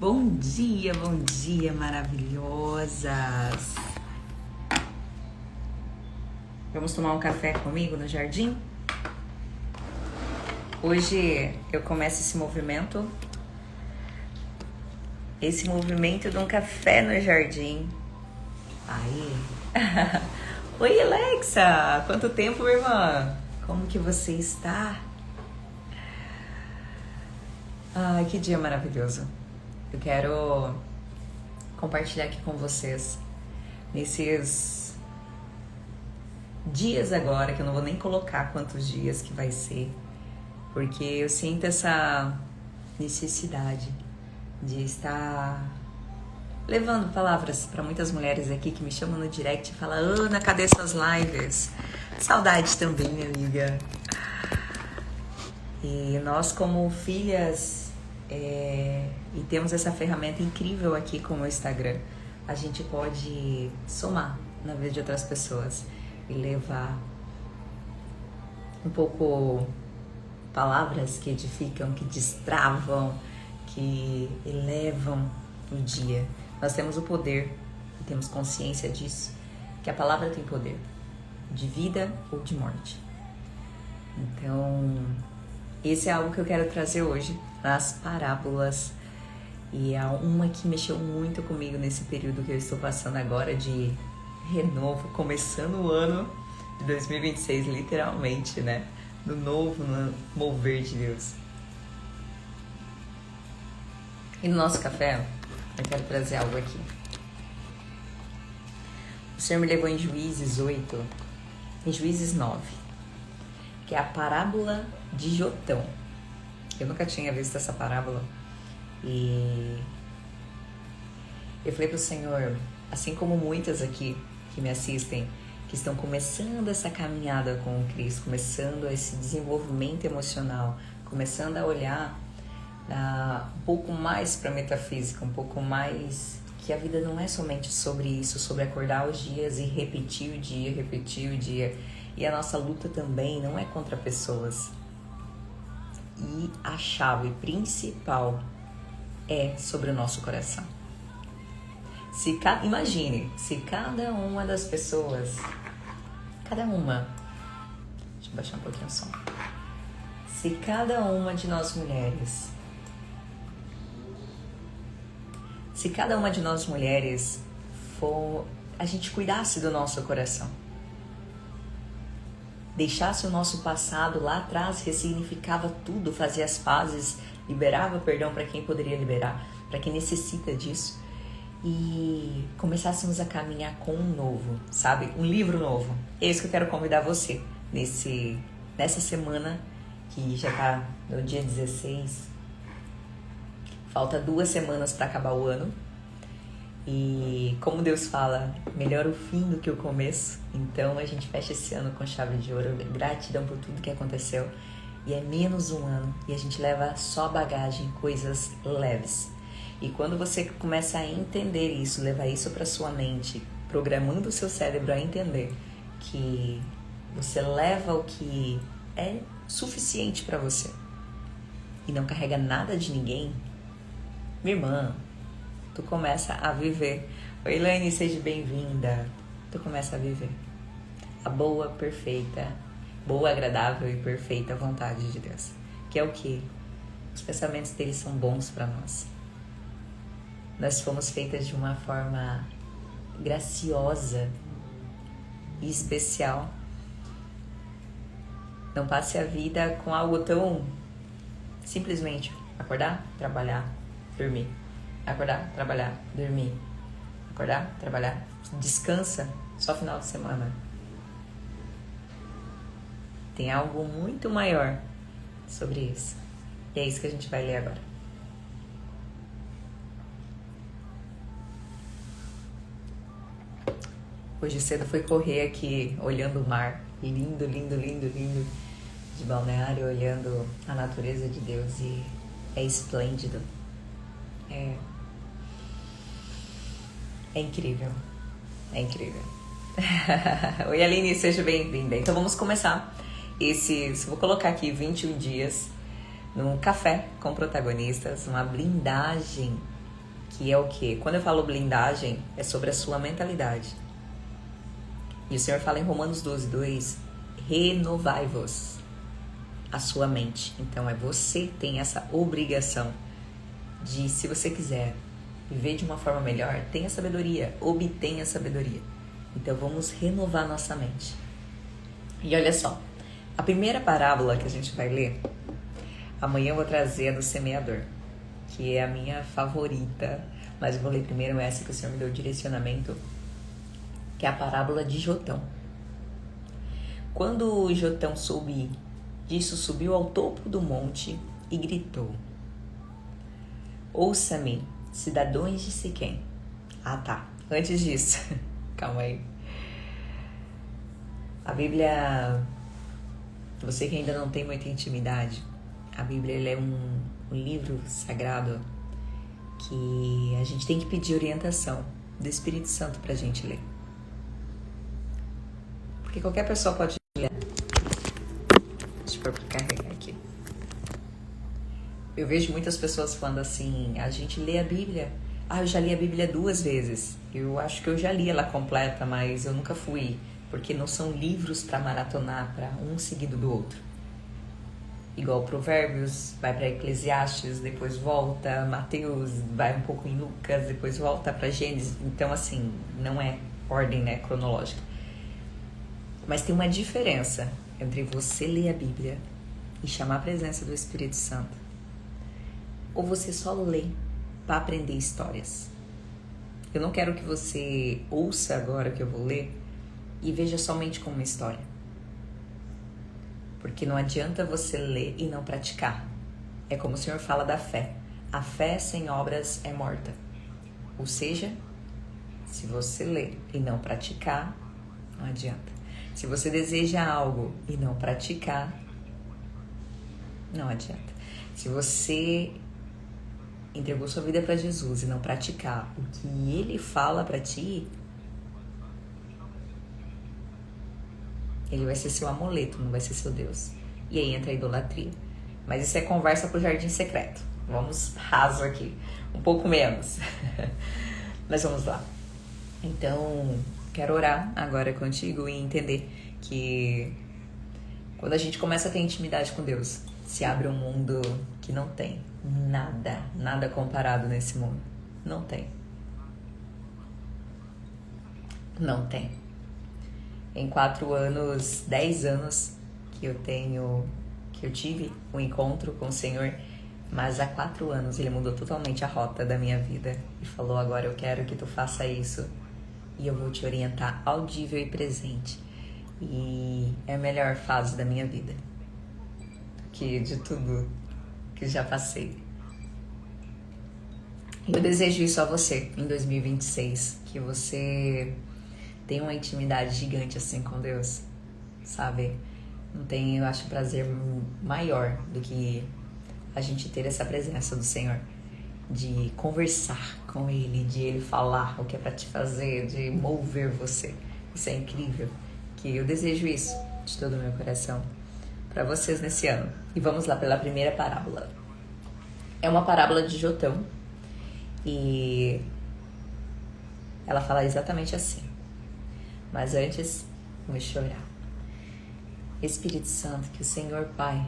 Bom dia, maravilhosas! Vamos tomar um café comigo no jardim? Hoje eu começo esse movimento de um café no jardim. Aí! Oi, Alexa! Quanto tempo, irmã? Como que você está? Ai, que dia maravilhoso! Eu quero compartilhar aqui com vocês nesses dias agora, que eu não vou nem colocar quantos dias que vai ser, porque eu sinto essa necessidade de estar levando palavras para muitas mulheres aqui que me chamam no direct e falam: Ana, cadê suas lives? Saudade também, minha amiga. E nós, como filhas, e temos essa ferramenta incrível aqui como o Instagram, a gente pode somar na vida de outras pessoas e levar um pouco palavras que edificam, que destravam, que elevam o dia. Nós temos o poder e temos consciência disso, que a palavra tem poder de vida ou de morte. Então, esse é algo que eu quero trazer hoje nas parábolas, e é uma que mexeu muito comigo nesse período que eu estou passando agora de renovo, começando o ano de 2026, literalmente, né? No novo, no mover de Deus. E no nosso café, eu quero trazer algo aqui. O Senhor me levou em Juízes 8, em Juízes 9, que é a parábola de Jotão. Eu nunca tinha visto essa parábola. E eu falei pro Senhor, assim como muitas aqui que me assistem, que estão começando essa caminhada com o Cristo, começando esse desenvolvimento emocional, começando a olhar um pouco mais para a metafísica, um pouco mais que a vida não é somente sobre isso, sobre acordar os dias e repetir o dia. E a nossa luta também não é contra pessoas. E a chave principal é sobre o nosso coração. Imagine, se cada uma das pessoas, deixa eu baixar um pouquinho o som. Se cada uma de nós mulheres a gente cuidasse do nosso coração, deixasse o nosso passado lá atrás, ressignificava tudo, fazia as pazes, liberava perdão para quem poderia liberar, para quem necessita disso, e começássemos a caminhar com um novo, sabe? Um livro novo. É isso que eu quero convidar você nessa semana, que já tá no dia 16. Falta 2 semanas para acabar o ano. E como Deus fala, melhor o fim do que o começo. Então a gente fecha esse ano com chave de ouro, gratidão por tudo que aconteceu. E é menos um ano, e a gente leva só bagagem, coisas leves. E quando você começa a entender isso, levar isso para sua mente, programando o seu cérebro a entender que você leva o que é suficiente para você e não carrega nada de ninguém, minha irmã, tu começa a viver. Oi, Elaine, seja bem-vinda. Tu começa a viver a boa, agradável e perfeita vontade de Deus. Que é o que? Os pensamentos dele são bons para nós. Nós fomos feitas de uma forma graciosa e especial. Não passe a vida com algo tão simplesmente acordar, trabalhar, dormir. Acordar, trabalhar, dormir. Acordar, trabalhar, descansa só final de semana. Tem algo muito maior sobre isso. E é isso que a gente vai ler agora. Hoje cedo fui correr aqui, olhando o mar. Lindo, lindo, lindo, lindo. De Balneário, olhando a natureza de Deus. E é esplêndido. É incrível. É incrível. Oi, Aline, seja bem-vinda. Então vamos começar. Vou colocar aqui 21 dias num café com protagonistas, uma blindagem que é o quê? Quando eu falo blindagem, é sobre a sua mentalidade. E o Senhor fala em Romanos 12:2, renovai-vos a sua mente. Então você tem essa obrigação de, se você quiser viver de uma forma melhor, tenha sabedoria, obtenha sabedoria. Então vamos renovar nossa mente. E olha só, a primeira parábola que a gente vai ler, amanhã eu vou trazer a do semeador, que é a minha favorita, mas eu vou ler primeiro essa que o Senhor me deu direcionamento, que é a parábola de Jotão. Quando Jotão soube disso, subiu ao topo do monte e gritou: ouça-me, cidadãos de Siquém. Ah tá, antes disso, calma aí. A Bíblia, você que ainda não tem muita intimidade, a Bíblia ela é um livro sagrado que a gente tem que pedir orientação do Espírito Santo pra gente ler. Porque qualquer pessoa pode ler. Deixa eu carregar aqui. Eu vejo muitas pessoas falando assim, a gente lê a Bíblia. Ah, eu já li a Bíblia 2 vezes. Eu acho que eu já li ela completa, mas eu nunca fui. Porque não são livros para maratonar, para um seguido do outro. Igual Provérbios, vai para Eclesiastes, depois volta, Mateus, vai um pouco em Lucas, depois volta para Gênesis. Então, assim, não é ordem, né, cronológica. Mas tem uma diferença entre você ler a Bíblia e chamar a presença do Espírito Santo, ou você só lê para aprender histórias. Eu não quero que você ouça agora que eu vou ler e veja somente como uma história. Porque não adianta você ler e não praticar. É como o Senhor fala da fé. A fé sem obras é morta. Ou seja, se você ler e não praticar, não adianta. Se você deseja algo e não praticar, não adianta. Se você entregou sua vida para Jesus e não praticar o que Ele fala para ti, Ele vai ser seu amuleto, não vai ser seu Deus. E aí entra a idolatria. Mas isso é conversa pro jardim secreto. Vamos raso aqui. Um pouco menos. Mas vamos lá. Então, quero orar agora contigo e entender que quando a gente começa a ter intimidade com Deus, se abre um mundo que não tem nada comparado nesse mundo. Não tem. Não tem. Em 4 anos, 10 anos que eu tive um encontro com o Senhor, mas há 4 anos Ele mudou totalmente a rota da minha vida e falou: agora eu quero que tu faça isso e eu vou te orientar audível e presente. E é a melhor fase da minha vida, que de tudo que já passei. Eu desejo isso a você em 2026, que você tenha uma intimidade gigante assim com Deus, sabe? Não tem, eu acho, prazer maior do que a gente ter essa presença do Senhor, de conversar com Ele, de Ele falar o que é pra te fazer, de mover você. Isso é incrível, que eu desejo isso de todo o meu coração para vocês nesse ano. E vamos lá pela primeira parábola. É uma parábola de Jotão e ela fala exatamente assim. Mas antes, vou chorar. Espírito Santo, que o Senhor Pai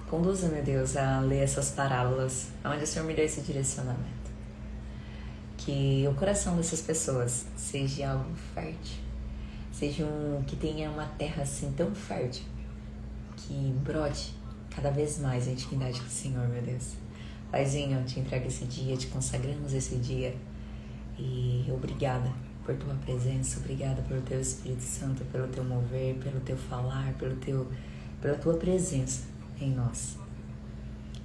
conduza, meu Deus, a ler essas parábolas, onde o Senhor me deu esse direcionamento. Que o coração dessas pessoas seja algo fértil, seja que tenha uma terra assim tão fértil, que brote cada vez mais a intimidade com o Senhor, meu Deus. Paizinho, eu te entrego esse dia, te consagramos esse dia e obrigada por tua presença, obrigada pelo teu Espírito Santo, pelo teu mover, pelo teu falar, pela tua presença em nós.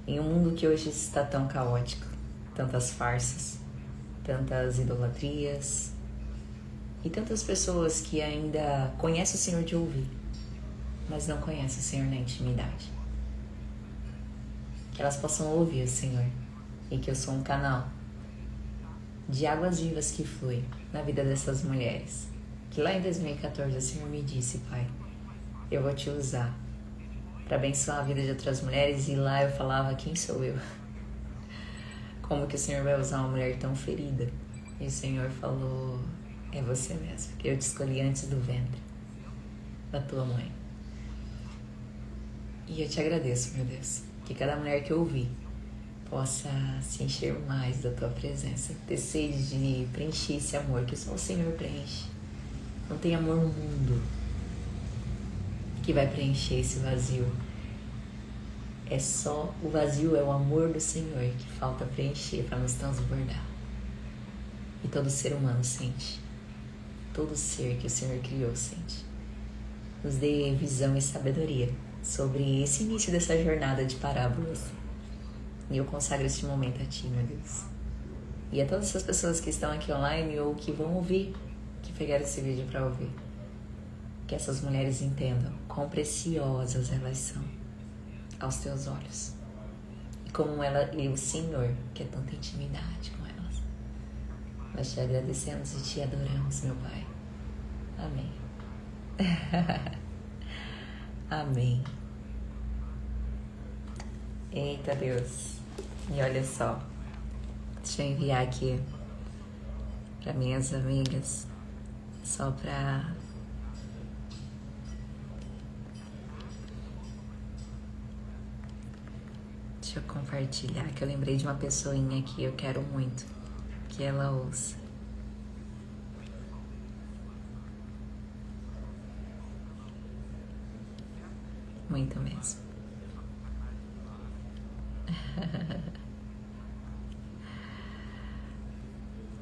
Em um mundo que hoje está tão caótico, tantas farsas, tantas idolatrias e tantas pessoas que ainda conhecem o Senhor de ouvir, mas não conhecem o Senhor na intimidade. Que elas possam ouvir o Senhor e que eu sou um canal de águas vivas que flui na vida dessas mulheres. Que lá em 2014 o Senhor me disse: Pai, eu vou te usar para abençoar a vida de outras mulheres. E lá eu falava: quem sou eu? como que o Senhor vai usar uma mulher tão ferida? E o Senhor falou, é você mesmo, que eu te escolhi antes do ventre da tua mãe. E eu te agradeço, meu Deus, que cada mulher que eu ouvir possa se encher mais da tua presença, ter sede de preencher esse amor que só o Senhor preenche. Não tem amor no mundo que vai preencher esse vazio. É só o vazio, é o amor do Senhor que falta preencher para nos transbordar. E todo ser humano sente. Todo ser que o Senhor criou sente. Nos dê visão e sabedoria sobre esse início dessa jornada de parábolas. E eu consagro este momento a Ti, meu Deus. E a todas essas pessoas que estão aqui online ou que vão ouvir, que pegaram esse vídeo para ouvir. Que essas mulheres entendam quão preciosas elas são aos Teus olhos. E como ela e o Senhor quer tanta intimidade com elas. Nós Te agradecemos e Te adoramos, meu Pai. Amém. Amém. Eita Deus. E olha só. Deixa eu enviar aqui para minhas amigas. Só para... Deixa eu compartilhar, que eu lembrei de uma pessoinha que eu quero muito que ela ouça. Muito mesmo.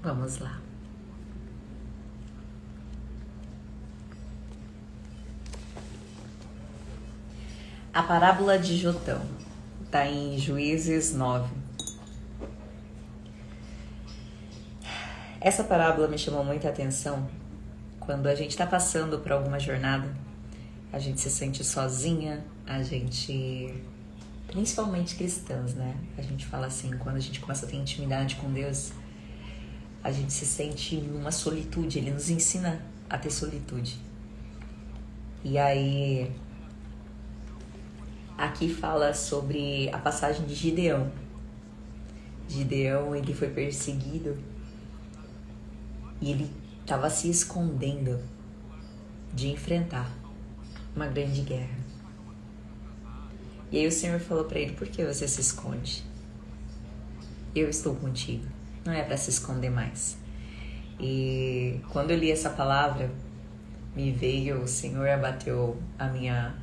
Vamos lá. A parábola de Jotão está em Juízes 9. Essa parábola me chamou muita atenção quando a gente está passando por alguma jornada, a gente se sente sozinha, a gente, principalmente cristãs, né? A gente fala assim, quando a gente começa a ter intimidade com Deus, a gente se sente numa solitude, Ele nos ensina a ter solitude. E aí, aqui fala sobre a passagem de Gideão. Gideão, ele foi perseguido e ele estava se escondendo de enfrentar uma grande guerra. E aí o Senhor falou para ele, por que você se esconde? Eu estou contigo. Não é para se esconder mais. E quando eu li essa palavra, me veio, o Senhor abateu a minha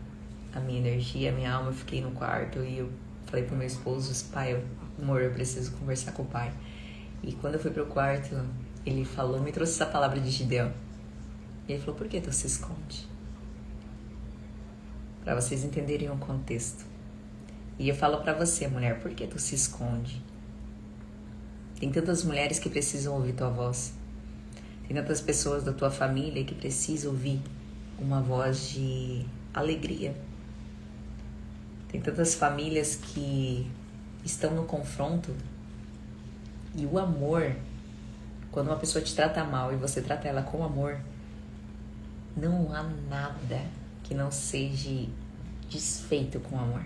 energia, a minha alma. Eu fiquei no quarto e eu falei pro meu esposo, pai, amor, eu preciso conversar com o pai. E quando eu fui pro quarto, ele falou, me trouxe essa palavra de Gideão. E ele falou, por que tu se esconde? Para vocês entenderem o contexto. E eu falo para você, mulher, por que tu se esconde? Tem tantas mulheres que precisam ouvir tua voz. Tem tantas pessoas da tua família que precisam ouvir uma voz de alegria. Tem tantas famílias que estão no confronto. E o amor, quando uma pessoa te trata mal e você trata ela com amor, não há nada que não seja desfeito com amor.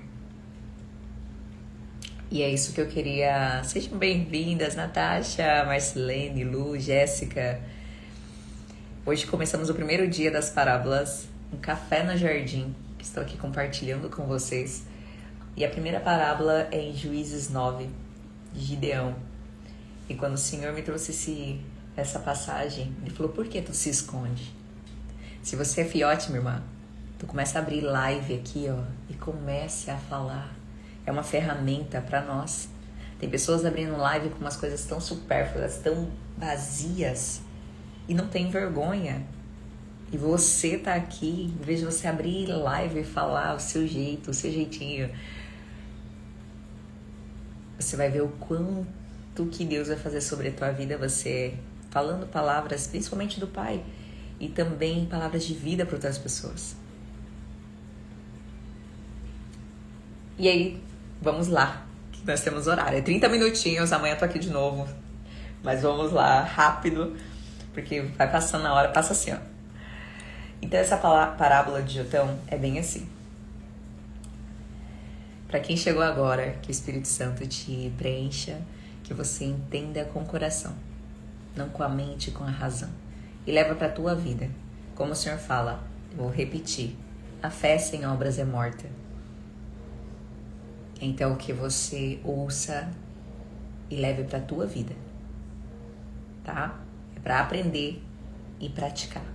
E é isso que eu queria. Sejam bem-vindas, Natasha, Marcelene, Lu, Jéssica. Hoje começamos o primeiro dia das parábolas, um café no jardim, que estou aqui compartilhando com vocês. E a primeira parábola é em Juízes 9, de Gideão. E quando o Senhor me trouxe essa passagem, Ele falou, por que tu se esconde? Se você é fiote, minha irmã, tu começa a abrir live aqui, ó, e comece a falar. É uma ferramenta para nós. Tem pessoas abrindo live com umas coisas tão supérfluas, tão vazias, e não tem vergonha. E você tá aqui, em vez de você abrir live e falar o seu jeito, o seu jeitinho, você vai ver o quanto que Deus vai fazer sobre a tua vida, você falando palavras, principalmente do Pai, e também palavras de vida para outras pessoas. E aí, vamos lá, que nós temos horário. É 30 minutinhos, amanhã eu tô aqui de novo. Mas vamos lá, rápido, porque vai passando a hora, passa assim, ó. Então essa parábola de Jotão é bem assim. Para quem chegou agora, que o Espírito Santo te preencha, que você entenda com o coração, não com a mente e com a razão. E leva para a tua vida. Como o Senhor fala, vou repetir, a fé sem obras é morta. Então que você ouça e leve para a tua vida, tá? É para aprender e praticar.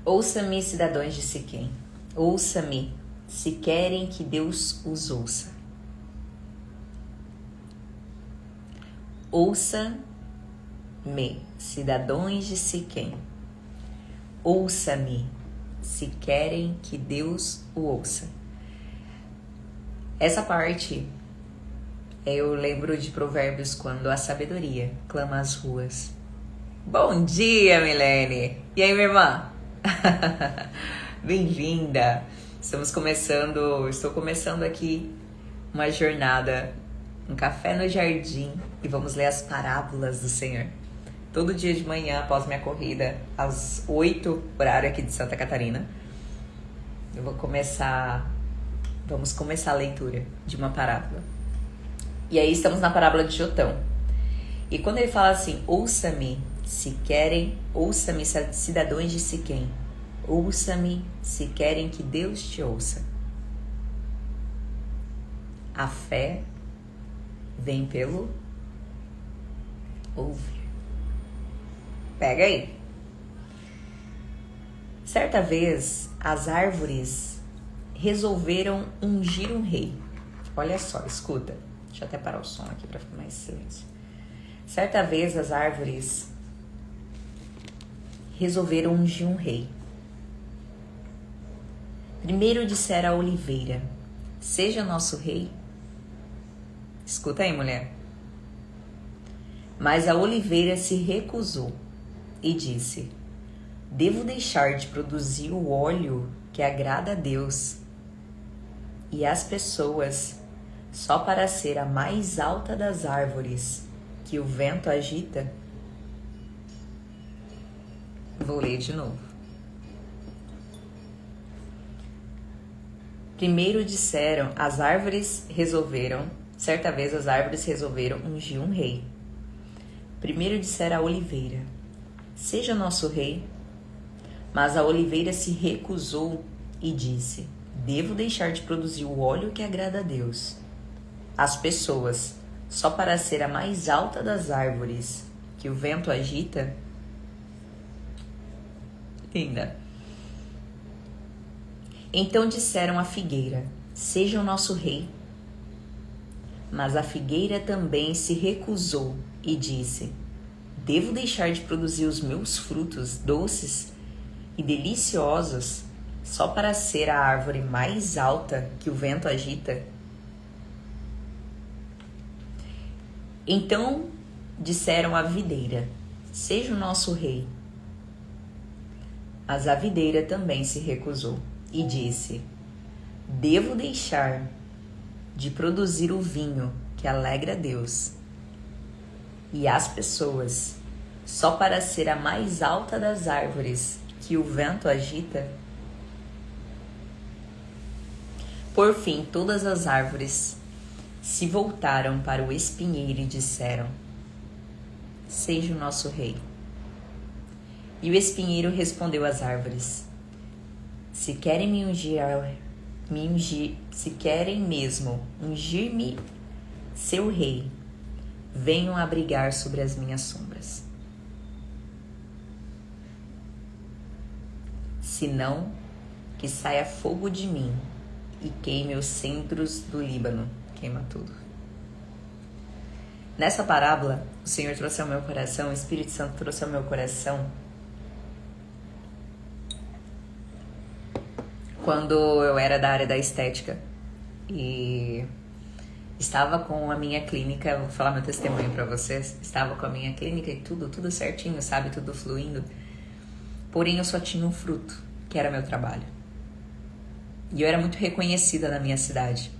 Ouça-me, cidadãos de Siquém. Ouça-me, se querem que Deus os ouça. Ouça-me, cidadãos de Siquém. Ouça-me, se querem que Deus o ouça. Essa parte, eu lembro de Provérbios, quando a sabedoria clama às ruas. Bom dia, Milene! E aí, minha irmã? Bem-vinda! Estou começando aqui uma jornada, um café no jardim, e vamos ler as parábolas do Senhor. Todo dia de manhã, após minha corrida, às 8, horário aqui de Santa Catarina, vamos começar a leitura de uma parábola. E aí estamos na parábola de Jotão. E quando ele fala assim, ouça-me, se querem, ouça-me, cidadãos de Siquém. Ouça-me, se querem que Deus te ouça. A fé vem pelo ouvir. Pega aí. Certa vez, as árvores resolveram ungir um rei. Olha só, escuta. Deixa eu até parar o som aqui para ficar mais silêncio. Certa vez, as árvores resolveram ungir um rei. Primeiro dissera a oliveira, seja nosso rei. Escuta aí, mulher. Mas a oliveira se recusou e disse, devo deixar de produzir o óleo que agrada a Deus e às pessoas só para ser a mais alta das árvores que o vento agita? Vou ler de novo. Primeiro disseram, certa vez as árvores resolveram ungir um rei. Primeiro dissera a oliveira, seja nosso rei. Mas a oliveira se recusou e disse, devo deixar de produzir o óleo que agrada a Deus, as pessoas, só para ser a mais alta das árvores que o vento agita? Linda. Então disseram à figueira, seja o nosso rei. Mas a figueira também se recusou e disse, devo deixar de produzir os meus frutos doces e deliciosos só para ser a árvore mais alta que o vento agita? Então disseram à videira, seja o nosso rei. Mas a videira também se recusou e disse, devo deixar de produzir o vinho que alegra a Deus e as pessoas só para ser a mais alta das árvores que o vento agita? Por fim, todas as árvores se voltaram para o espinheiro e disseram, seja o nosso rei. E o espinheiro respondeu às árvores, se querem se querem mesmo ungir-me seu rei, venham abrigar sobre as minhas sombras. Senão, que saia fogo de mim e queime os cedros do Líbano. Queima tudo. Nessa parábola, o Senhor trouxe ao meu coração, o Espírito Santo trouxe ao meu coração, quando eu era da área da estética e estava com a minha clínica, vou falar meu testemunho para vocês, estava com a minha clínica e tudo certinho, sabe, tudo fluindo, porém eu só tinha um fruto, que era meu trabalho. E eu era muito reconhecida na minha cidade.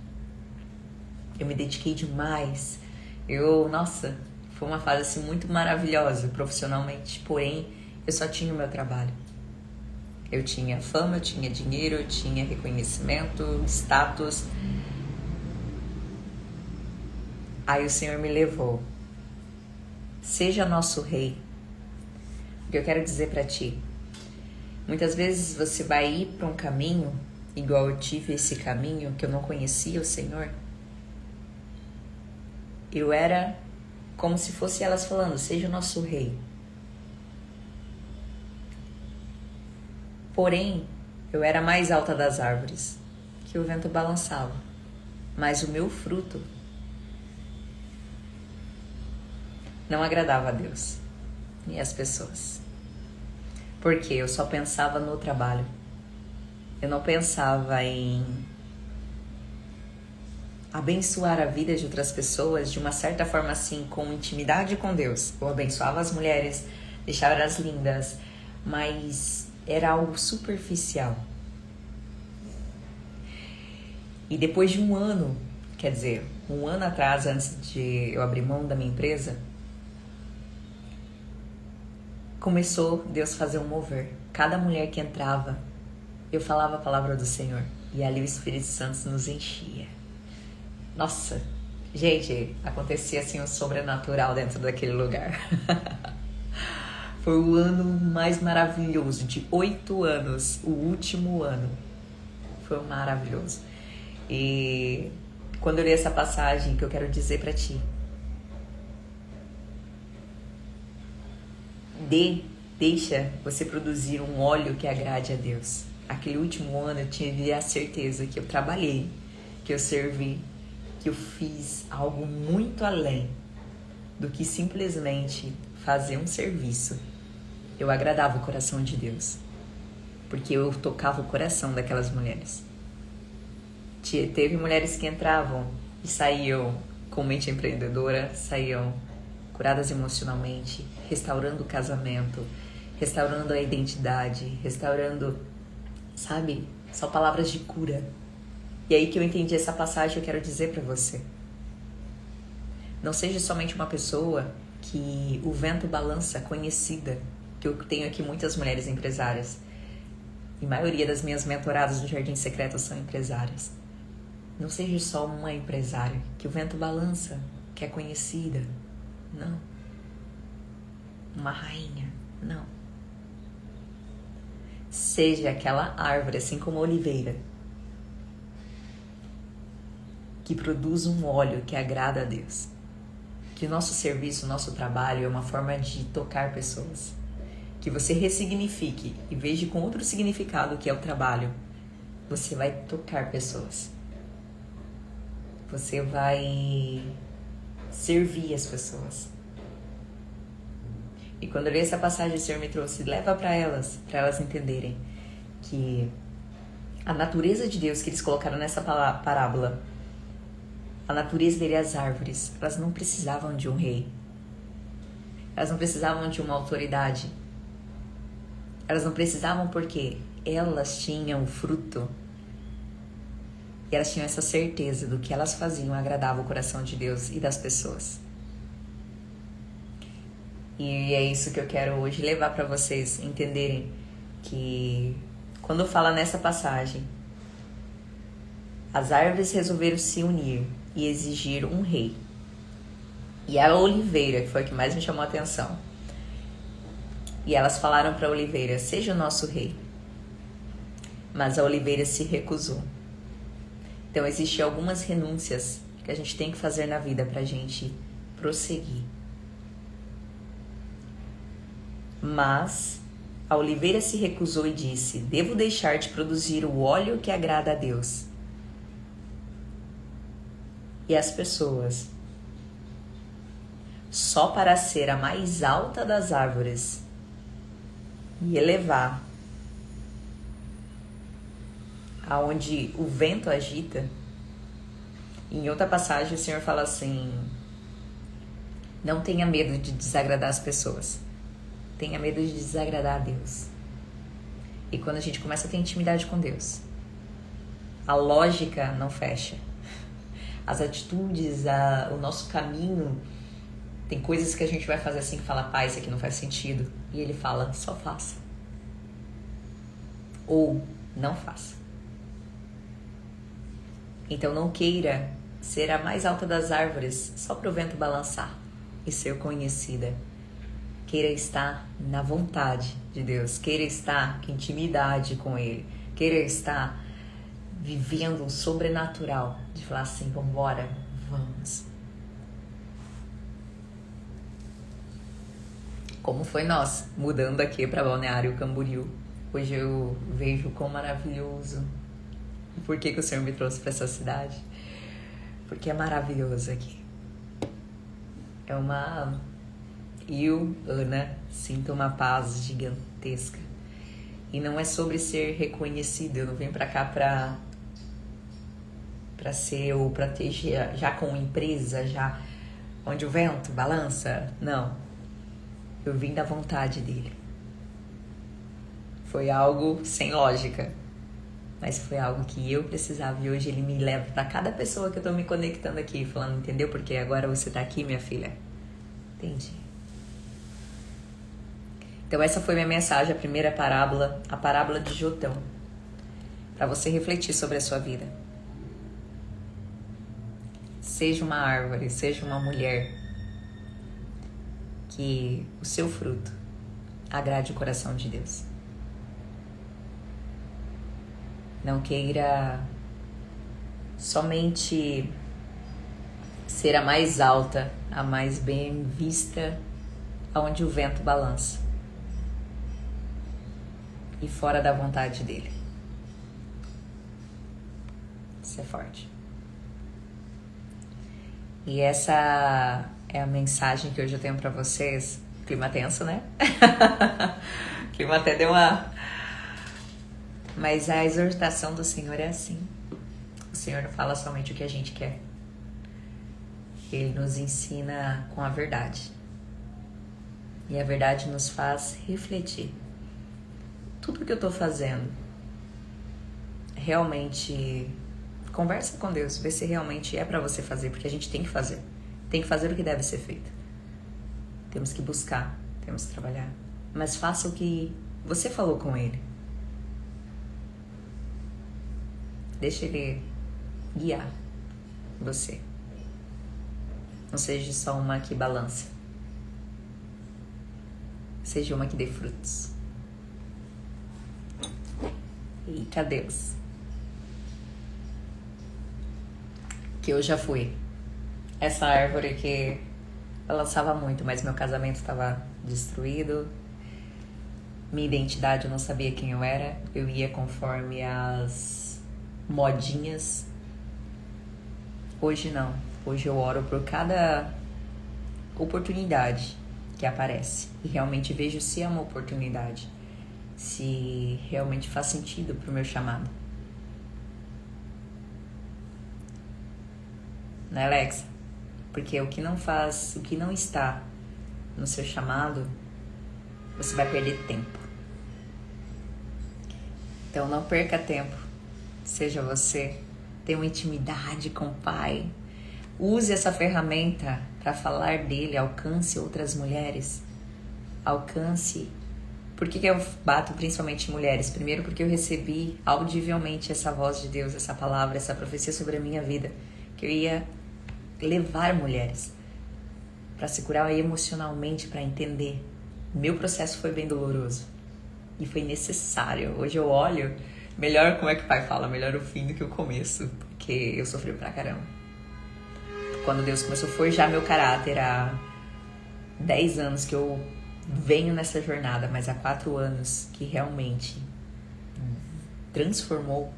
Eu me dediquei demais. Nossa, foi uma fase assim muito maravilhosa profissionalmente, porém eu só tinha o meu trabalho. Eu tinha fama, eu tinha dinheiro, eu tinha reconhecimento, status. Aí o Senhor me levou. Seja nosso rei. O que eu quero dizer para ti, muitas vezes você vai ir para um caminho, igual eu tive esse caminho, que eu não conhecia o Senhor. Eu era como se fosse elas falando, seja o nosso rei. Porém, eu era mais alta das árvores, que o vento balançava. Mas o meu fruto não agradava a Deus e as pessoas. Porque eu só pensava no trabalho. Eu não pensava em abençoar a vida de outras pessoas de uma certa forma assim, com intimidade com Deus. Eu abençoava as mulheres, deixava elas lindas, mas era algo superficial. E depois de um ano, quer dizer, um ano atrás, antes de eu abrir mão da minha empresa, começou Deus fazer um mover. Cada mulher que entrava, eu falava a palavra do Senhor. E ali o Espírito Santo nos enchia. Nossa, gente, acontecia assim um sobrenatural dentro daquele lugar. Foi o ano mais maravilhoso, de 8 anos, o último ano. Foi maravilhoso. E quando eu li essa passagem, que eu quero dizer pra ti, deixa você produzir um óleo que agrade a Deus. Aquele último ano eu tive a certeza que eu trabalhei, que eu servi, que eu fiz algo muito além do que simplesmente fazer um serviço. Eu agradava o coração de Deus, porque eu tocava o coração daquelas mulheres. Teve mulheres que entravam e saíam com mente empreendedora, saíam curadas emocionalmente, restaurando o casamento, restaurando a identidade, restaurando, sabe, só palavras de cura. E aí que eu entendi essa passagem, eu quero dizer pra você. Não seja somente uma pessoa que o vento balança, conhecida, que eu tenho aqui muitas mulheres empresárias. E a maioria das minhas mentoradas do Jardim Secreto são empresárias. Não seja só uma empresária que o vento balança, que é conhecida. Não. Uma rainha. Não. Seja aquela árvore, assim como a oliveira, que produz um óleo que agrada a Deus. Que o nosso serviço, o nosso trabalho é uma forma de tocar pessoas. Que você ressignifique e veja com outro significado que é o trabalho. Você vai tocar pessoas. Você vai servir as pessoas. E quando eu li essa passagem, o Senhor me trouxe, leva para elas entenderem que a natureza de Deus que eles colocaram nessa parábola, a natureza dele, as árvores, elas não precisavam de um rei. Elas não precisavam de uma autoridade. Elas não precisavam porque elas tinham o fruto. E elas tinham essa certeza do que elas faziam agradava o coração de Deus e das pessoas. E é isso que eu quero hoje levar para vocês entenderem que quando fala nessa passagem, as árvores resolveram se unir e exigir um rei. E a oliveira, que foi a que mais me chamou a atenção. E elas falaram para a oliveira, seja o nosso rei. Mas a oliveira se recusou. Então, existem algumas renúncias que a gente tem que fazer na vida para a gente prosseguir. Mas a oliveira se recusou e disse, devo deixar de produzir o óleo que agrada a Deus. E as pessoas, só para ser a mais alta das árvores e elevar aonde o vento agita. Em outra passagem o Senhor fala assim, não tenha medo de desagradar as pessoas, tenha medo de desagradar a Deus. E quando a gente começa a ter intimidade com Deus, a lógica não fecha, as atitudes, o nosso caminho, tem coisas que a gente vai fazer assim que fala, pai, isso aqui não faz sentido, e ele fala, só faça, ou não faça. Então não queira ser a mais alta das árvores só para o vento balançar e ser conhecida. Queira estar na vontade de Deus, queira estar em intimidade com Ele, queira estar vivendo um sobrenatural, de falar assim, vambora, vamos. Como foi nós, mudando aqui para Balneário Camboriú. Hoje eu vejo quão maravilhoso. Por que o Senhor me trouxe para essa cidade? Porque é maravilhoso aqui. Eu, Ana, sinto uma paz gigantesca. E não é sobre ser reconhecida. Eu não vim pra cá pra ser ou pra ter já com empresa, já onde o vento balança. Não. Eu vim da vontade dele. Foi algo sem lógica. Mas foi algo que eu precisava. E hoje ele me leva pra cada pessoa que eu tô me conectando aqui. Falando, entendeu? Porque agora você tá aqui, minha filha. Entendi. Então essa foi minha mensagem, a primeira parábola, a parábola de Jotão, para você refletir sobre a sua vida. Seja uma árvore, seja uma mulher, que o seu fruto agrade o coração de Deus. Não queira somente ser a mais alta, a mais bem vista, aonde o vento balança. E fora da vontade dele. Isso é forte. E essa é a mensagem que hoje eu tenho pra vocês. Clima tenso, né? Clima até deu uma... Mas a exortação do Senhor é assim. O Senhor não fala somente o que a gente quer. Ele nos ensina com a verdade. E a verdade nos faz refletir. Tudo que eu tô fazendo, realmente conversa com Deus, vê se realmente é pra você fazer, porque a gente tem que fazer. Tem que fazer o que deve ser feito. Temos que buscar, temos que trabalhar. Mas faça o que você falou com Ele. Deixa Ele guiar você. Não seja só uma que balança. Seja uma que dê frutos. Eita Deus. Que eu já fui essa árvore que balançava muito, mas meu casamento estava destruído. Minha identidade, eu não sabia quem eu era. Eu ia conforme as modinhas. Hoje não. Hoje eu oro por cada oportunidade que aparece. E realmente vejo se é uma oportunidade. Se realmente faz sentido pro meu chamado. Né, Alexa? Porque o que não faz, o que não está no seu chamado, você vai perder tempo. Então não perca tempo. Seja você, tenha uma intimidade com o Pai. Use essa ferramenta para falar dele, alcance outras mulheres. Alcance. Por que eu bato principalmente mulheres? Primeiro porque eu recebi audivelmente essa voz de Deus, essa palavra, essa profecia sobre a minha vida. Que eu ia levar mulheres para se curar emocionalmente, para entender. Meu processo foi bem doloroso e foi necessário. Hoje eu olho, melhor, como é que o pai fala, melhor o fim do que o começo, porque eu sofri pra caramba. Quando Deus começou a forjar meu caráter, há 10 anos que eu venho nessa jornada, mas há 4 anos que realmente transformou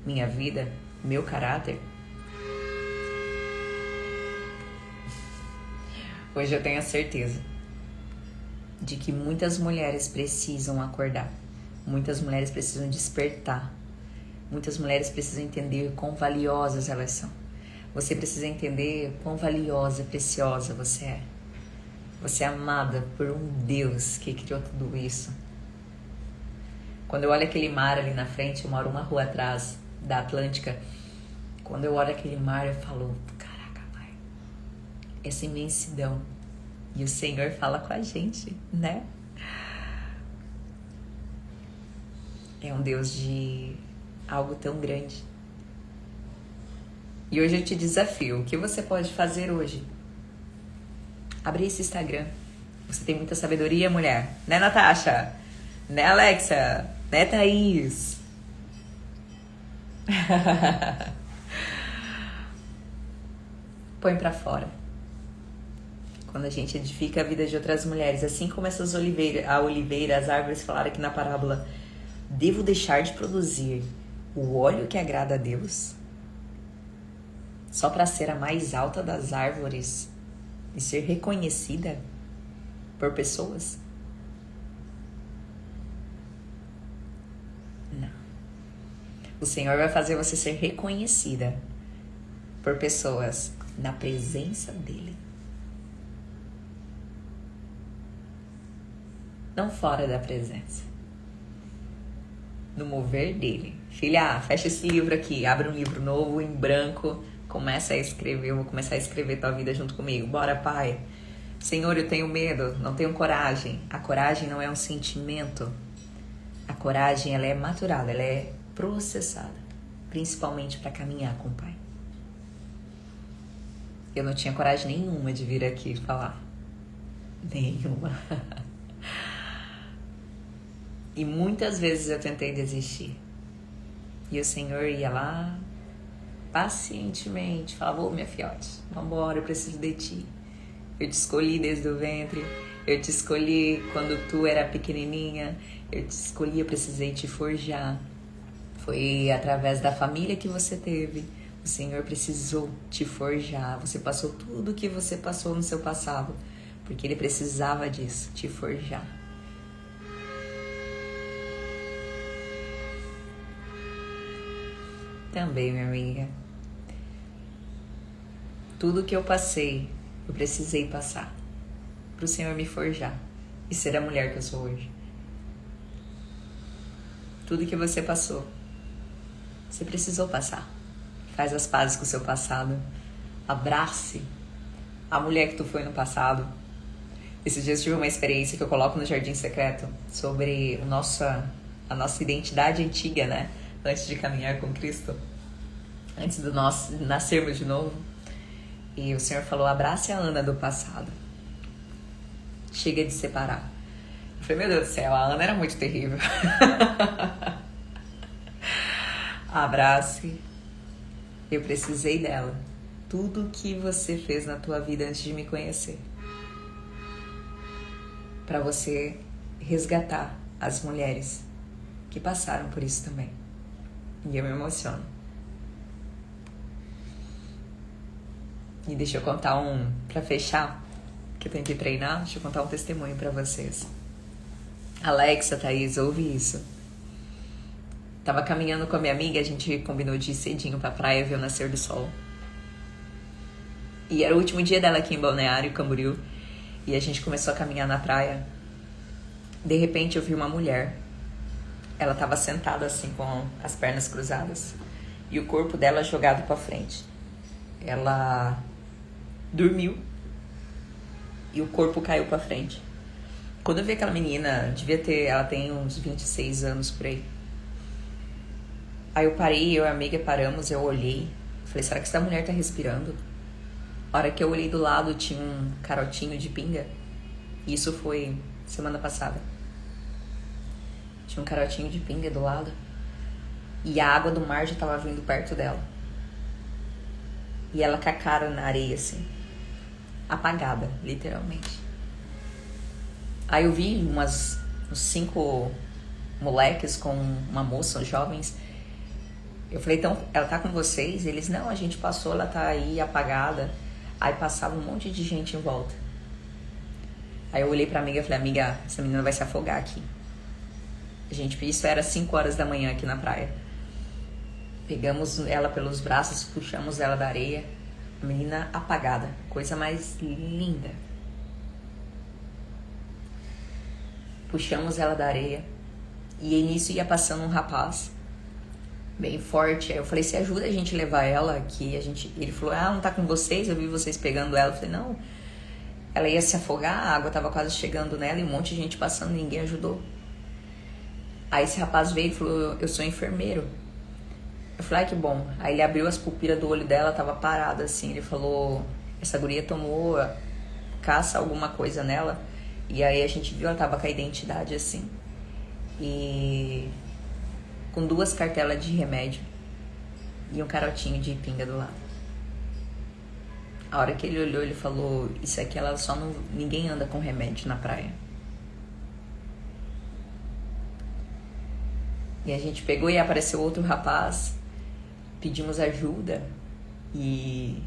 minha vida, meu caráter. Hoje eu tenho a certeza de que muitas mulheres precisam acordar, muitas mulheres precisam despertar, muitas mulheres precisam entender quão valiosas elas são. Você precisa entender quão valiosa, preciosa você é. Você é amada por um Deus que criou tudo isso. Quando eu olho aquele mar ali na frente, eu moro uma rua atrás da Atlântica. Quando eu olho aquele mar, eu falo, caraca, pai, essa imensidão. E o Senhor fala com a gente, né? É um Deus de algo tão grande. E hoje eu te desafio, o que você pode fazer hoje? Abre esse Instagram. Você tem muita sabedoria, mulher. Né, Natasha? Né, Alexa? Né, Thaís? Põe pra fora. Quando a gente edifica a vida de outras mulheres, assim como essas oliveiras, as árvores falaram aqui na parábola, devo deixar de produzir o óleo que agrada a Deus só para ser a mais alta das árvores e ser reconhecida por pessoas? Não. O Senhor vai fazer você ser reconhecida por pessoas na presença dEle. Não fora da presença. No mover dEle. Filha, fecha esse livro aqui. Abre um livro novo, em branco. Começa a escrever. Eu vou começar a escrever tua vida junto comigo. Bora, Pai. Senhor, eu tenho medo. Não tenho coragem. A coragem não é um sentimento. A coragem, ela é maturada. Ela é processada. Principalmente para caminhar com o Pai. Eu não tinha coragem nenhuma de vir aqui falar. Nenhuma. E muitas vezes eu tentei desistir. E o Senhor ia lá, pacientemente, falava, ô minha filhote, vambora, eu preciso de ti. Eu te escolhi desde o ventre, eu te escolhi quando tu era pequenininha, eu te escolhi, eu precisei te forjar. Foi através da família que você teve, o Senhor precisou te forjar. Você passou tudo o que você passou no seu passado, porque Ele precisava disso, te forjar. Também, minha amiga. Tudo que eu passei, eu precisei passar para o Senhor me forjar e ser a mulher que eu sou hoje. Tudo que você passou, você precisou passar. Faz as pazes com o seu passado. Abrace a mulher que tu foi no passado. Esses dias eu tive uma experiência que eu coloco no Jardim Secreto sobre a nossa identidade antiga, né? Antes de caminhar com Cristo, antes de nós nascermos de novo. E o Senhor falou, abrace a Ana do passado. Chega de separar. Eu falei, meu Deus do céu, a Ana era muito terrível. Abrace. Eu precisei dela. Tudo que você fez na tua vida antes de me conhecer. Para você resgatar as mulheres que passaram por isso também. E eu me emociono. E deixa eu contar pra fechar, que eu tenho que treinar, deixa eu contar um testemunho pra vocês. Alexa, Thaís, ouve isso. Tava caminhando com a minha amiga, a gente combinou de ir cedinho pra praia ver o nascer do sol. E era o último dia dela aqui em Balneário Camboriú. E a gente começou a caminhar na praia. De repente eu vi uma mulher. Ela estava sentada assim com as pernas cruzadas e o corpo dela jogado para frente. Ela dormiu e o corpo caiu para frente. Quando eu vi aquela menina, ela tem uns 26 anos por aí. Aí eu parei, eu e a amiga paramos, eu olhei. Falei, será que essa mulher tá respirando? A hora que eu olhei do lado tinha um carotinho de pinga. Isso foi semana passada. Tinha um carotinho de pinga do lado. E a água do mar já tava vindo perto dela. E ela com a cara na areia, assim. Apagada, literalmente. Aí eu vi uns 5 moleques com uma moça, jovens. Eu falei, então, ela tá com vocês? Eles, não, a gente passou, ela tá aí apagada. Aí passava um monte de gente em volta. Aí eu olhei pra amiga e falei, amiga, essa menina vai se afogar aqui. Isso era 5 horas da manhã aqui na praia. Pegamos ela pelos braços, puxamos ela da areia. A menina apagada. Coisa mais linda. Puxamos ela da areia. E nisso ia passando um rapaz. Bem forte. Aí eu falei, você ajuda a gente a levar ela aqui? Ele falou, não tá com vocês? Eu vi vocês pegando ela. Eu falei, não. Ela ia se afogar, a água tava quase chegando nela e um monte de gente passando, ninguém ajudou. Aí esse rapaz veio e falou, eu sou enfermeiro. Eu falei, ai, que bom. Aí ele abriu as pupilas do olho dela, tava parada assim. Ele falou, essa guria tomou caça alguma coisa nela. E aí a gente viu, ela tava com a identidade assim. E com 2 cartelas de remédio e um carotinho de pinga do lado. A hora que ele olhou, ele falou, isso aqui ela só não... ninguém anda com remédio na praia. E a gente pegou e apareceu outro rapaz, pedimos ajuda e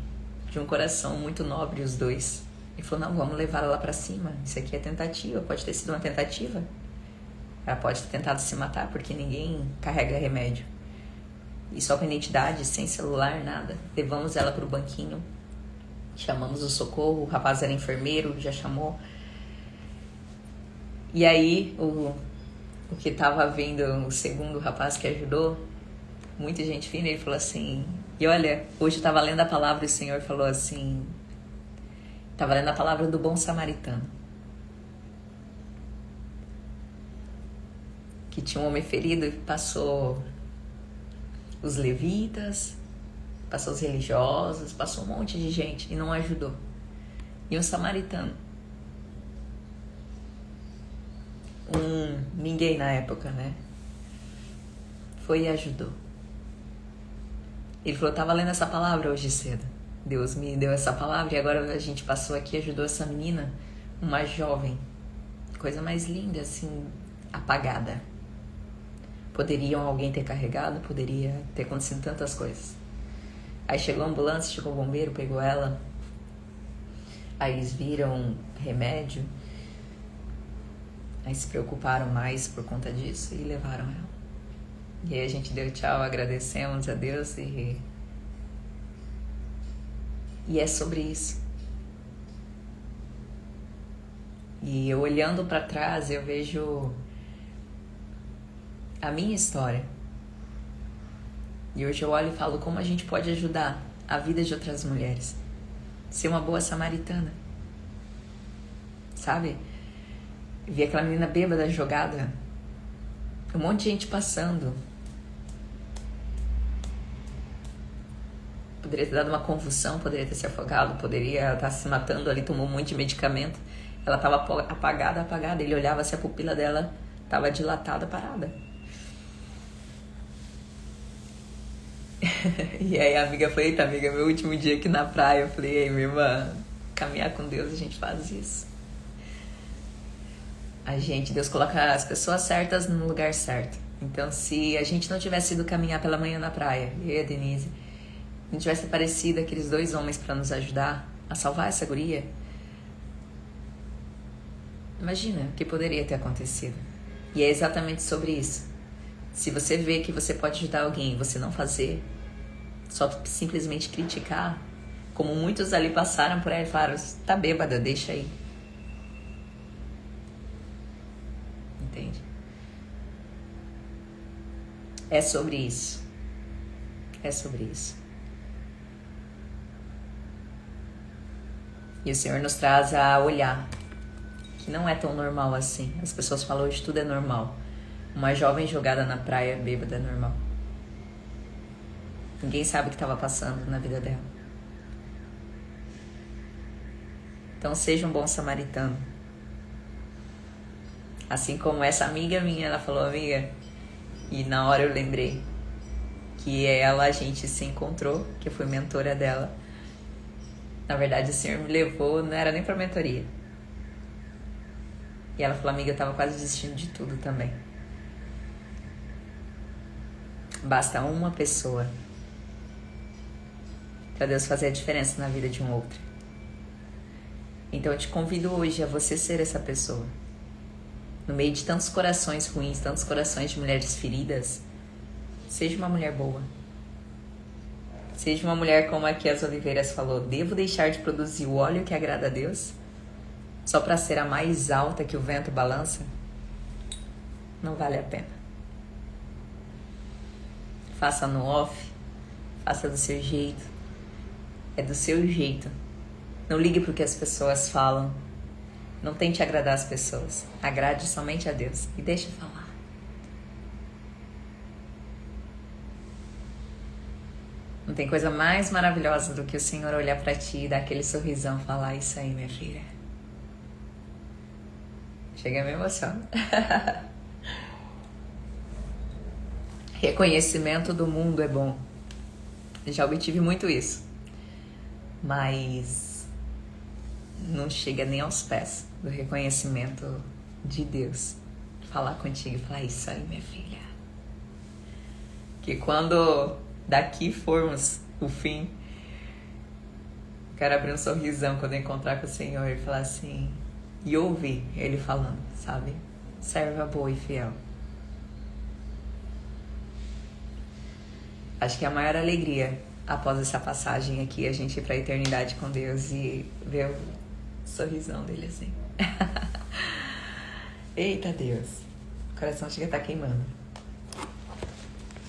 de um coração muito nobre os dois. Ele falou, não, vamos levar ela pra cima, isso aqui é tentativa, pode ter sido uma tentativa. Ela pode ter tentado se matar porque ninguém carrega remédio. E só com identidade, sem celular, nada. Levamos ela pro banquinho, chamamos o socorro, o rapaz era enfermeiro, já chamou. E aí o que tava vendo, o segundo rapaz que ajudou, muita gente fina, ele falou assim, e olha, hoje eu tava lendo a palavra e o Senhor falou assim, tava lendo a palavra do bom samaritano. Que tinha um homem ferido e passou os levitas, passou os religiosos, passou um monte de gente e não ajudou. E um samaritano, ninguém na época, né? Foi e ajudou. Ele falou, eu tava lendo essa palavra hoje cedo. Deus me deu essa palavra e agora a gente passou aqui e ajudou essa menina, uma jovem. Coisa mais linda, assim, apagada. Poderiam alguém ter carregado, poderia ter acontecido tantas coisas. Aí chegou a ambulância, chegou o bombeiro, pegou ela. Aí eles viram remédio. Aí se preocuparam mais por conta disso e levaram ela. E aí a gente deu tchau, agradecemos a Deus e é sobre isso. E eu olhando para trás, eu vejo a minha história. E hoje eu olho e falo como a gente pode ajudar a vida de outras mulheres. Ser uma boa samaritana. Sabe? Vi aquela menina bêbada jogada. Um monte de gente passando. Poderia ter dado uma convulsão, poderia ter se afogado, poderia estar se matando ali, tomou um monte de medicamento. Ela estava apagada. Ele olhava se a pupila dela estava dilatada, parada. E aí a amiga falou, eita amiga, meu último dia aqui na praia. Eu falei, ei minha irmã, caminhar com Deus a gente faz isso. Deus coloca as pessoas certas no lugar certo. Então se a gente não tivesse ido caminhar pela manhã na praia, eu e a Denise, não tivesse aparecido aqueles 2 homens para nos ajudar a salvar essa guria, imagina o que poderia ter acontecido. E é exatamente sobre isso. Se você vê que você pode ajudar alguém e você não fazer, só simplesmente criticar, como muitos ali passaram por aí e falaram, tá bêbada, deixa aí. Entende? É sobre isso. É sobre isso. E o Senhor nos traz a olhar que não é tão normal assim. As pessoas falam hoje tudo é normal. Uma jovem jogada na praia bêbada é normal. Ninguém sabe o que estava passando na vida dela. Então seja um bom samaritano. Assim como essa amiga minha, ela falou, amiga, e na hora eu lembrei que ela, a gente se encontrou, que eu fui mentora dela. Na verdade, o Senhor me levou, não era nem pra mentoria. E ela falou, amiga, eu tava quase desistindo de tudo também. Basta uma pessoa para Deus fazer a diferença na vida de um outro. Então eu te convido hoje a você ser essa pessoa. No meio de tantos corações ruins, tantos corações de mulheres feridas, seja uma mulher boa. Seja uma mulher como a que as Oliveiras falou, devo deixar de produzir o óleo que agrada a Deus só para ser a mais alta que o vento balança? Não vale a pena. Faça no off, faça do seu jeito. É do seu jeito. Não ligue pro que as pessoas falam. Não tente agradar as pessoas. Agrade somente a Deus e deixe falar. Não tem coisa mais maravilhosa do que o Senhor olhar pra ti e dar aquele sorrisão, falar isso aí, minha filha. Chega a me emocionar. Reconhecimento do mundo é bom. Já obtive muito isso. Mas não chega nem aos pés do reconhecimento de Deus. Falar contigo e falar isso aí, minha filha. Que quando daqui formos o fim, quero abrir um sorrisão quando eu encontrar com o Senhor e falar assim, e ouvir Ele falando, sabe? Serva boa e fiel. Acho que a maior alegria após essa passagem aqui, a gente ir pra eternidade com Deus e ver o sorrisão dele assim. Eita Deus, o coração chega a estar queimando.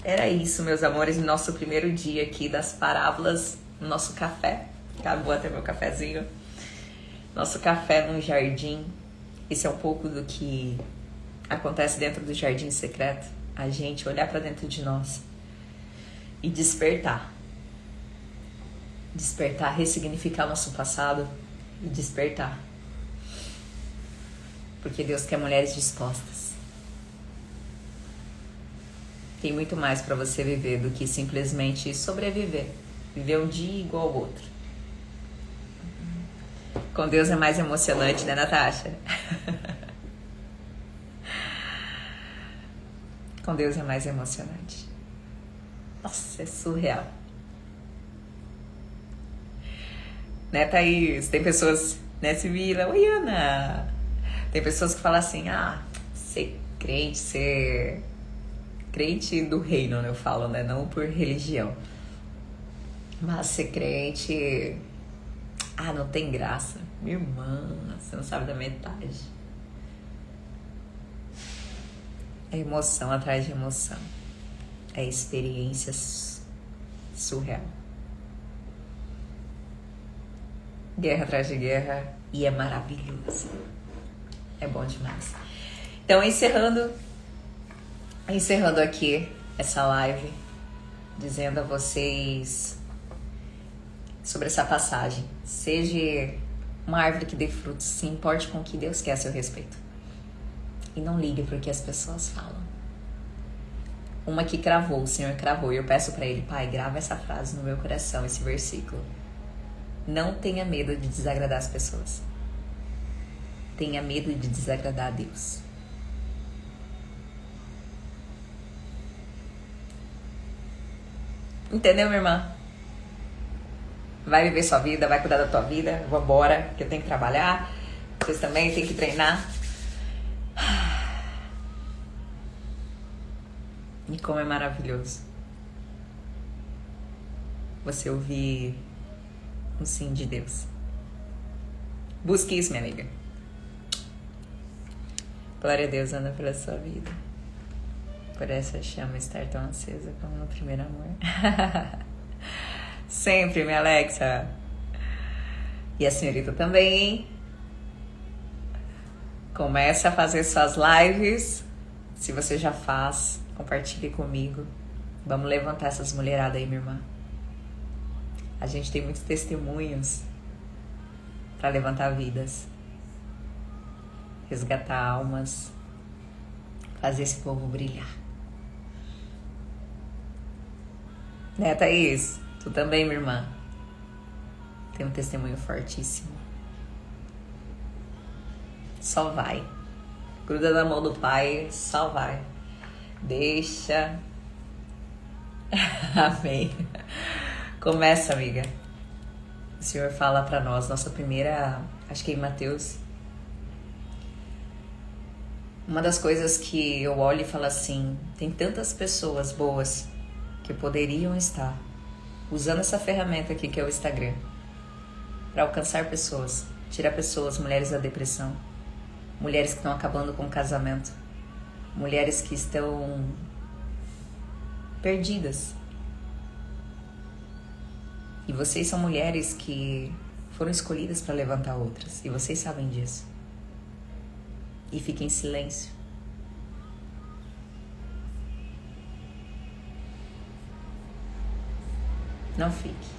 Era isso, meus amores, no nosso primeiro dia aqui das parábolas, no nosso café. Acabou até meu cafezinho. Nosso café no jardim. Esse é um pouco do que acontece dentro do jardim secreto. A gente olhar pra dentro de nós e despertar. Despertar, ressignificar nosso passado e despertar. Porque Deus quer mulheres dispostas. Tem muito mais para você viver do que simplesmente sobreviver. Viver um dia igual ao outro. Com Deus é mais emocionante, né, Natasha? Com Deus é mais emocionante. Nossa, é surreal. Né, Thaís? Tem pessoas, né, Sibila? Oi, Ana! Tem pessoas que falam assim, ser crente do reino, né, eu falo, né? Não por religião. Mas ser crente... não tem graça. Minha irmã, você não sabe da metade. É emoção atrás de emoção. É experiência surreal. Guerra atrás de guerra. E é maravilhoso. É bom demais. Então, encerrando aqui essa live, dizendo a vocês sobre essa passagem. Seja uma árvore que dê frutos, se importe com o que Deus quer a seu respeito. E não ligue para o que as pessoas falam. Uma que cravou, o Senhor cravou, e eu peço para Ele, Pai, grava essa frase no meu coração, esse versículo. Não tenha medo de desagradar as pessoas. Tenha medo de desagradar a Deus. Entendeu, minha irmã? Vai viver sua vida, vai cuidar da tua vida. Vambora, que eu tenho que trabalhar. Vocês também têm que treinar. E como é maravilhoso você ouvir um sim de Deus. Busque isso, minha amiga. Glória a Deus, Ana, pela sua vida. Por essa chama estar tão acesa como no primeiro amor. Sempre, minha Alexa. E a senhorita também, hein? Começa a fazer suas lives. Se você já faz, compartilhe comigo. Vamos levantar essas mulheradas aí, minha irmã. A gente tem muitos testemunhos para levantar vidas, resgatar almas, fazer esse povo brilhar. Né, Thaís? Tu também, minha irmã. Tem um testemunho fortíssimo. Só vai. Gruda na mão do Pai, só vai. Deixa. Amém. Começa, amiga. O Senhor fala pra nós, nossa primeira, acho que é em Mateus. Uma das coisas que eu olho e falo assim, tem tantas pessoas boas que poderiam estar usando essa ferramenta aqui que é o Instagram para alcançar pessoas, tirar pessoas, mulheres da depressão, mulheres que estão acabando com o casamento, mulheres que estão perdidas. E vocês são mulheres que foram escolhidas para levantar outras. E vocês sabem disso. E fiquem em silêncio. Não fique.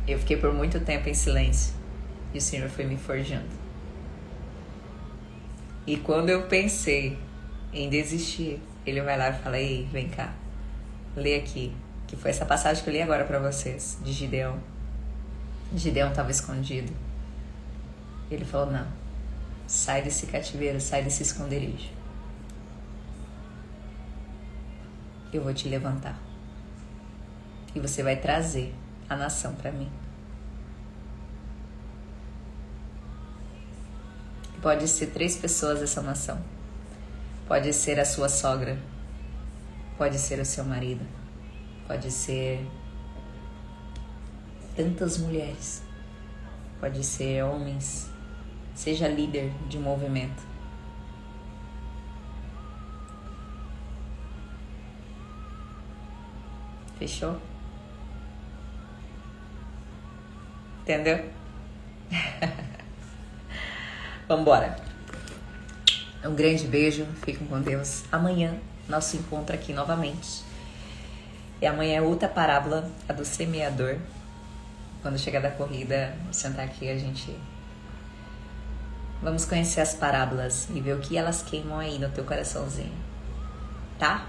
Eu fiquei por muito tempo em silêncio e o Senhor foi me forjando. E quando eu pensei em desistir, Ele vai lá e fala: ei, vem cá, lê aqui, que foi essa passagem que eu li agora pra vocês, de Gideão. Gideão estava escondido. Ele falou: não, sai desse cativeiro, sai desse esconderijo. Eu vou te levantar. E você vai trazer a nação para mim. Pode ser 3 pessoas dessa nação. Pode ser a sua sogra. Pode ser o seu marido. Pode ser tantas mulheres. Pode ser homens. Seja líder de um movimento. Fechou? Entendeu? Vambora. Um grande beijo. Fiquem com Deus. Amanhã, nosso encontro aqui novamente. E amanhã é outra parábola, a do semeador. Quando chegar da corrida, sentar aqui, a gente... Vamos conhecer as parábolas e ver o que elas queimam aí no teu coraçãozinho. Tá?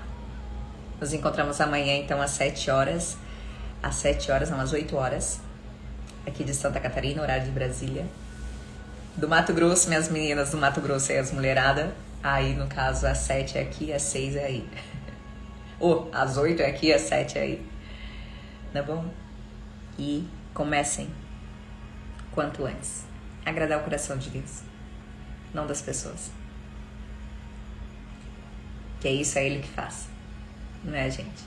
Nos encontramos amanhã, então, às 7 horas. Às 7 horas, não, às 8 horas. Aqui de Santa Catarina, horário de Brasília. Do Mato Grosso, minhas meninas do Mato Grosso e as mulherada. Aí, no caso, às 7 é aqui, às 6 é aí. Ou, às 8 é aqui, às 7 é aí. Tá bom? E comecem quanto antes. Agradar o coração de Deus. Não das pessoas. Que é isso, é Ele que faz. Não é a gente.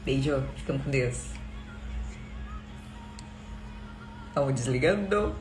Beijo. Ficam com Deus. Vamos desligando.